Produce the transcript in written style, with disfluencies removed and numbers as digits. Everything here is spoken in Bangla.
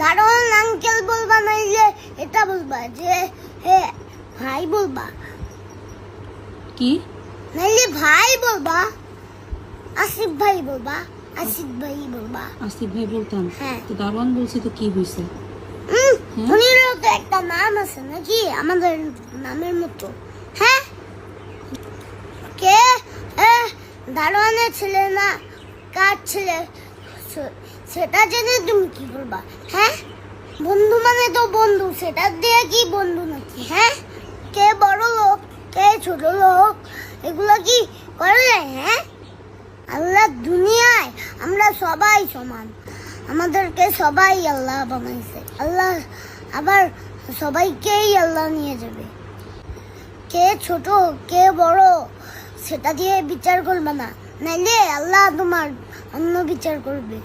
দারোয়ান আঙ্কেল বলবা, নাইলে এটা বলবা যে হে ভাই বলবা, কি নাইলে ভাই বলবা, আসিফ ভাই বলবা, আসিফ ভাই বলবা। আসিফ ভাই বলতাম। হ্যাঁ। তো দারোয়ান বলছি তো কি হয়েছে? উনিরও তো একটা নাম আছে নাকি আমাদের নামের মতো? হ্যাঁ, কে দারোয়ানের ছেলে না কার ছেলে সেটা জেনে তুমি কি করবা? হ্যাঁ, বন্ধু মানে তো বন্ধু, সেটা দিয়ে কি বন্ধু নাকি? হ্যাঁ, কে বড় লোক কে ছোট লোক এগুলা কি করলে? হ্যাঁ, আল্লাহ দুনিয়ায় আমরা সবাই সমান, আমাদেরকে সবাই আল্লাহ বানাইছে। আল্লাহ আবার সবাইকেই আল্লাহ নিয়ে যাবে। কে ছোট কে বড় সেটা দিয়ে বিচার করবে না, নাইলে আল্লাহ তোমার অন্য বিচার করবে।